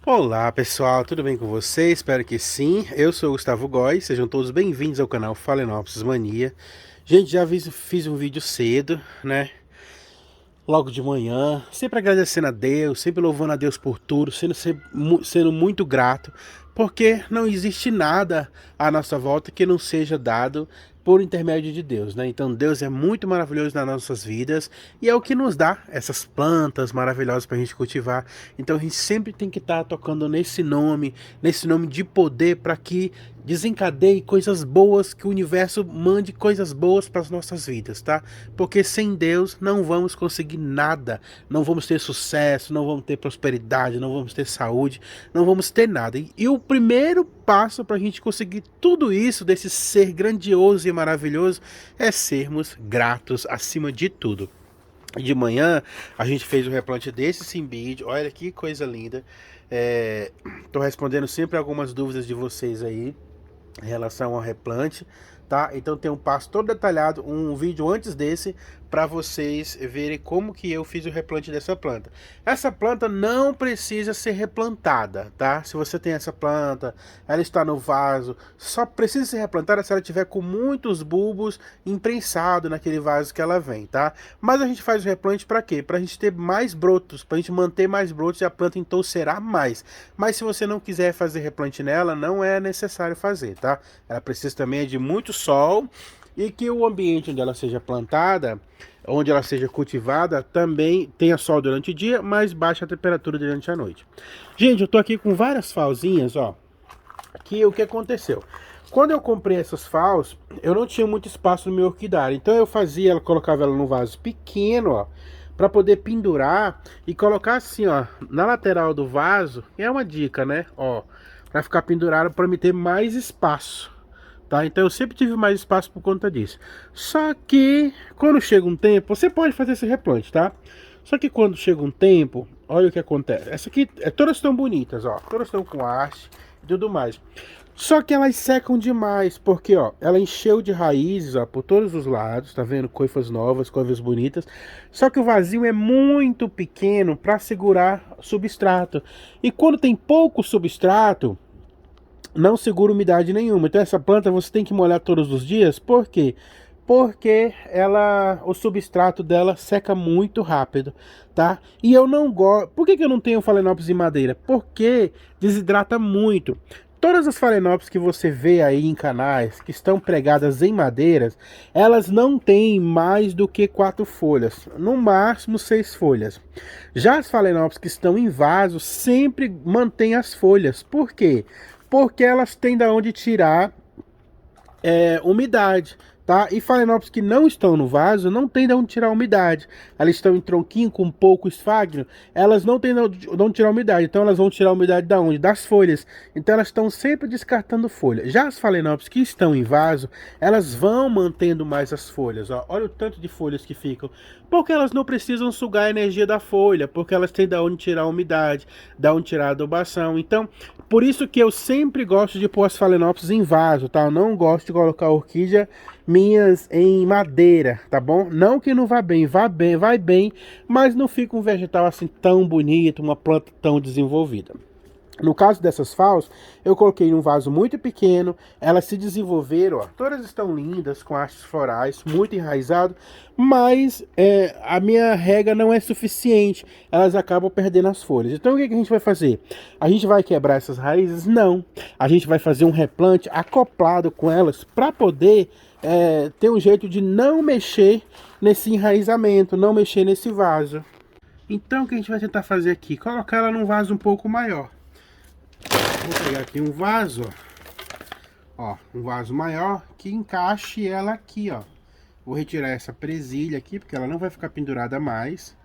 Olá pessoal, tudo bem com vocês? Espero que sim. Eu sou o Gustavo Góes, sejam todos bem-vindos ao canal Phalaenopsis Mania. Gente, fiz um vídeo cedo, né? Logo de manhã, sempre agradecendo a Deus, sempre louvando a Deus por tudo, sendo muito grato, porque não existe nada à nossa volta que não seja dado por intermédio de Deus, né? Então Deus é muito maravilhoso nas nossas vidas e é o que nos dá essas plantas maravilhosas para a gente cultivar. Então a gente sempre tem que estar tocando nesse nome de poder, para que desencadeie coisas boas, que o universo mande coisas boas para as nossas vidas, tá? Porque sem Deus não vamos conseguir nada, não vamos ter sucesso, não vamos ter prosperidade, não vamos ter saúde, não vamos ter nada. E o primeiro passo para a gente conseguir tudo isso, desse ser grandioso e maravilhoso, é sermos gratos acima de tudo. De manhã a gente fez o replante desse Simbid, olha que coisa linda. Tô respondendo sempre algumas dúvidas de vocês aí em relação ao replante, tá? Então tem um passo todo detalhado, um vídeo antes desse, para vocês verem como que eu fiz o replante dessa planta. Essa planta não precisa ser replantada, tá? Se você tem essa planta, ela está no vaso, só precisa ser replantada se ela tiver com muitos bulbos imprensados naquele vaso que ela vem, tá? Mas a gente faz o replante para quê? Para a gente ter mais brotos, para a gente manter mais brotos e a planta então será mais. Mas se você não quiser fazer replante nela, não é necessário fazer, tá? Ela precisa também de muito sol e que o ambiente onde ela seja plantada, onde ela seja cultivada, também tenha sol durante o dia, mas baixa temperatura durante a noite. Gente, eu tô aqui com várias falzinhas, ó. Que o que aconteceu? Quando eu comprei essas faus, eu não tinha muito espaço no meu orquidário, então eu colocava ela num vaso pequeno, ó, para poder pendurar e colocar assim, ó, na lateral do vaso. É uma dica, né? Ó, para ficar pendurado, para me ter mais espaço, tá? Então eu sempre tive mais espaço por conta disso. Só que quando chega um tempo, você pode fazer esse replante, tá? Só que quando chega um tempo, olha o que acontece. Essa aqui, todas estão bonitas, ó, todas estão com haste e tudo mais. Só que elas secam demais, porque ó, ela encheu de raízes, ó, por todos os lados, tá vendo? Coifas novas, coifas bonitas. Só que o vazio é muito pequeno para segurar substrato. E quando tem pouco substrato, não segura umidade nenhuma. Então essa planta você tem que molhar todos os dias. Por quê? Porque o substrato dela seca muito rápido, tá? E eu não gosto. Por que eu não tenho Phalaenopsis em madeira? Porque desidrata muito. Todas as Phalaenopsis que você vê aí em canais, que estão pregadas em madeiras, elas não têm mais do que 4 folhas, no máximo 6 folhas. Já as Phalaenopsis que estão em vaso sempre mantêm as folhas. Por quê? Porque elas têm da onde tirar umidade, tá? E Phalaenopsis que não estão no vaso não tem de onde tirar umidade. Elas estão em tronquinho com pouco esfagno, elas não têm de onde tirar umidade. Então elas vão tirar umidade da onde? Das folhas. Então elas estão sempre descartando folha. Já as Phalaenopsis que estão em vaso, elas vão mantendo mais as folhas, ó. Olha o tanto de folhas que ficam. Porque elas não precisam sugar a energia da folha, porque elas têm de onde tirar a umidade, de onde tirar a adubação. Então, por isso que eu sempre gosto de pôr as Phalaenopsis em vaso, tá? Eu não gosto de colocar orquídea minhas em madeira, tá bom? Não que não vá bem, vai bem, mas não fica um vegetal assim tão bonito, uma planta tão desenvolvida. No caso dessas faus, eu coloquei em um vaso muito pequeno, elas se desenvolveram, ó, todas estão lindas, com hastes florais, muito enraizado, mas a minha rega não é suficiente, elas acabam perdendo as folhas. Então o que a gente vai fazer? A gente vai quebrar essas raízes? Não. A gente vai fazer um replante acoplado com elas para poder ter um jeito de não mexer nesse enraizamento, não mexer nesse vaso. Então o que a gente vai tentar fazer aqui? Colocar ela num vaso um pouco maior. Vou pegar aqui um vaso, ó, um vaso maior que encaixe ela aqui, ó. Vou retirar essa presilha aqui, porque ela não vai ficar pendurada mais.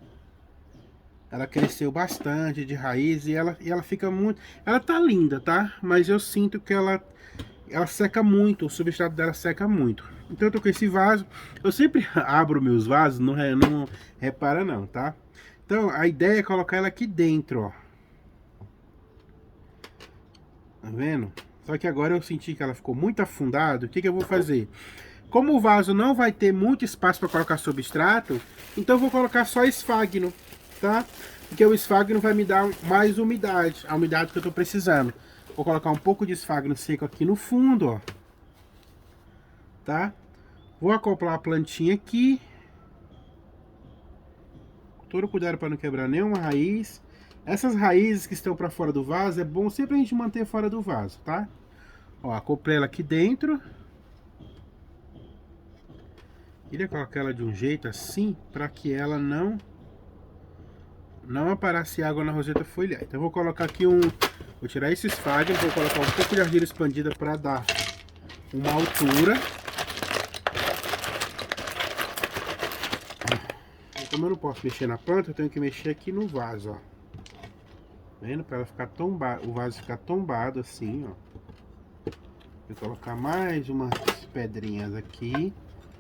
Ela cresceu bastante de raiz e ela fica muito... Ela tá linda, tá? Mas eu sinto que ela seca muito, o substrato dela seca muito. Então eu tô com esse vaso. Eu sempre abro meus vasos, não repara não, tá? Então a ideia é colocar ela aqui dentro, ó. Tá vendo? Só que agora eu senti que ela ficou muito afundada. O que eu vou fazer? Como o vaso não vai ter muito espaço para colocar substrato, então eu vou colocar só esfagno, tá? porque o esfagno vai me dar mais umidade, a umidade que eu tô precisando. Vou colocar um pouco de esfagno seco aqui no fundo, ó. Tá? Vou acoplar a plantinha aqui. Todo cuidado para não quebrar nenhuma raiz. Essas raízes que estão para fora do vaso, é bom sempre a gente manter fora do vaso, tá? Ó, acoplei ela aqui dentro. Queria colocar ela de um jeito assim, para que ela não aparasse água na roseta foliar. Então eu vou colocar aqui vou tirar esse esfagno, vou colocar um pouco de argila expandida para dar uma altura. Como eu não posso mexer na planta, eu tenho que mexer aqui no vaso, ó. Vendo? Para ela ficar tombado, o vaso ficar tombado assim, ó. Vou colocar mais umas pedrinhas aqui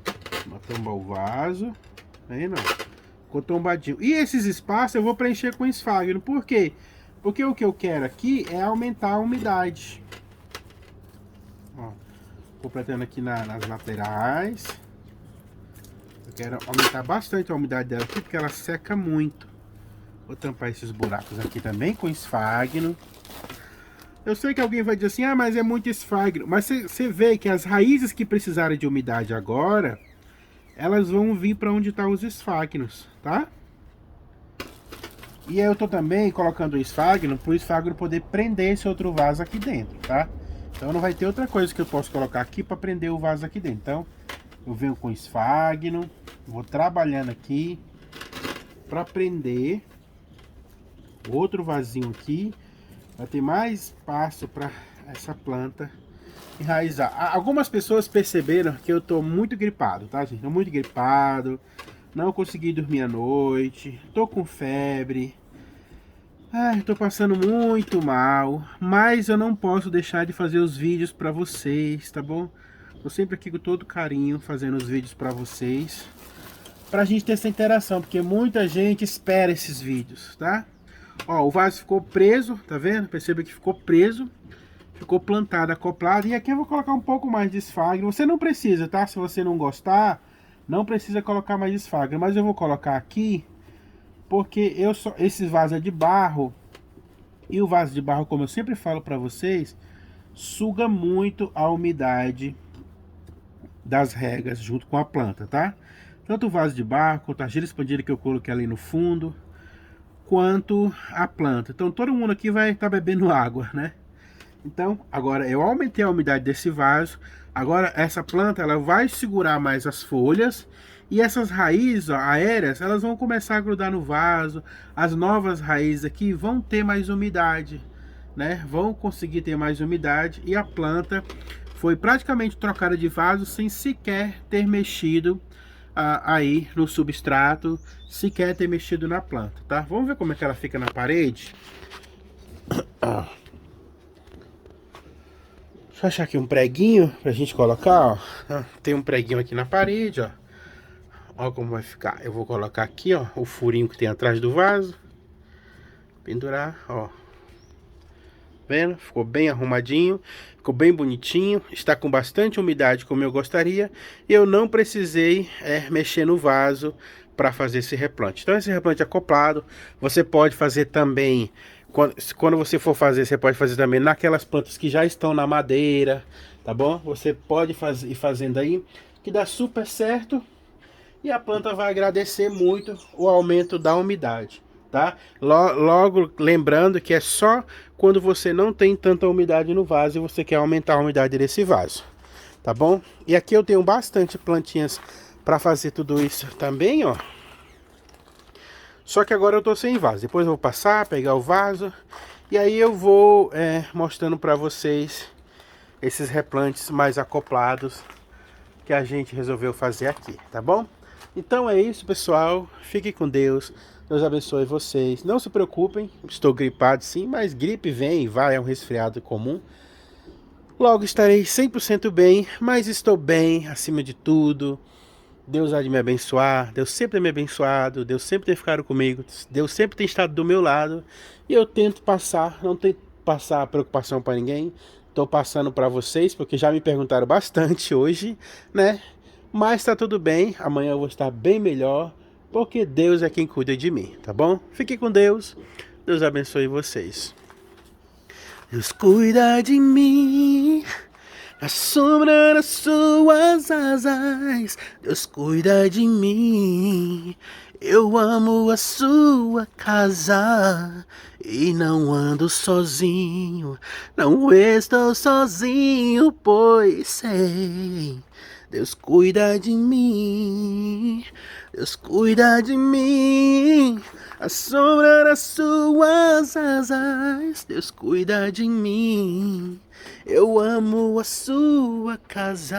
para tombar o vaso. Vendo? Ficou tombadinho. E esses espaços eu vou preencher com esfagno. Por quê? Porque o que eu quero aqui é aumentar a umidade. Ó, completando aqui nas laterais. Eu quero aumentar bastante a umidade dela aqui, porque ela seca muito. Vou tampar esses buracos aqui também com esfagno. Eu sei que alguém vai dizer assim, ah, mas é muito esfagno. Mas você vê que as raízes que precisarem de umidade agora, elas vão vir para onde estão os esfagnos, tá? E aí eu tô também colocando o esfagno, para o esfagno poder prender esse outro vaso aqui dentro, tá? Então não vai ter outra coisa que eu posso colocar aqui para prender o vaso aqui dentro. Então eu venho com esfagno, vou trabalhando aqui para prender outro vasinho aqui, vai ter mais espaço para essa planta enraizar. Algumas pessoas perceberam que eu tô muito gripado, tá, gente? Tô muito gripado, não consegui dormir à noite, tô com febre, tô passando muito mal, mas eu não posso deixar de fazer os vídeos para vocês, tá bom? Tô sempre aqui com todo carinho fazendo os vídeos para vocês, pra gente ter essa interação, porque muita gente espera esses vídeos, tá? Ó, o vaso ficou preso, tá vendo? Perceba que ficou preso, ficou plantado, acoplado. E aqui eu vou colocar um pouco mais de esfagno. Você não precisa, tá? Se você não gostar, não precisa colocar mais esfagno. Mas eu vou colocar aqui, porque esse vaso é de barro. E o vaso de barro, como eu sempre falo pra vocês, suga muito a umidade das regas junto com a planta, tá? Tanto o vaso de barro, quanto a argila expandida que eu coloquei ali no fundo, quanto a planta. Então todo mundo aqui vai estar bebendo água, né? Então agora eu aumentei a umidade desse vaso. Agora essa planta ela vai segurar mais as folhas. E essas raízes, ó, aéreas, elas vão começar a grudar no vaso. As novas raízes aqui vão ter mais umidade, né? Vão conseguir ter mais umidade. E a planta foi praticamente trocada de vaso sem sequer ter mexido aí no substrato, sequer ter mexido na planta, tá? Vamos ver como é que ela fica na parede. Deixa eu achar aqui um preguinho pra gente colocar, ó. Tem um preguinho aqui na parede, ó. Ó como vai ficar. Eu vou colocar aqui, ó, o furinho que tem atrás do vaso. Pendurar, ó. Vendo? Ficou bem arrumadinho, ficou bem bonitinho, está com bastante umidade como eu gostaria. E eu não precisei mexer no vaso para fazer esse replante. Então esse replante acoplado, você pode fazer também, quando você for fazer, você pode fazer também naquelas plantas que já estão na madeira, tá bom? Você pode ir fazendo aí, que dá super certo. E a planta vai agradecer muito o aumento da umidade, tá? Logo lembrando que é só quando você não tem tanta umidade no vaso e você quer aumentar a umidade desse vaso, tá bom? E aqui eu tenho bastante plantinhas para fazer tudo isso também, ó. Só que agora eu tô sem vaso. Depois eu vou passar, pegar o vaso e aí eu vou mostrando para vocês esses replantes mais acoplados que a gente resolveu fazer aqui, tá bom? Então é isso, pessoal. Fiquem com Deus. Deus abençoe vocês. Não se preocupem, estou gripado sim, mas gripe vem e vai, é um resfriado comum. Logo estarei 100% bem, mas estou bem acima de tudo. Deus há de me abençoar, Deus sempre tem me abençoado, Deus sempre tem ficado comigo, Deus sempre tem estado do meu lado. E eu tento passar, não tento passar preocupação para ninguém. Estou passando para vocês, porque já me perguntaram bastante hoje, né? Mas tá tudo bem, amanhã eu vou estar bem melhor, porque Deus é quem cuida de mim, tá bom? Fique com Deus, Deus abençoe vocês. Deus cuida de mim, na sombra das suas asas, Deus cuida de mim. Eu amo a sua casa e não ando sozinho, não estou sozinho, pois sei. Deus cuida de mim, Deus cuida de mim, a sombra das suas asas, Deus cuida de mim. Eu amo a sua casa.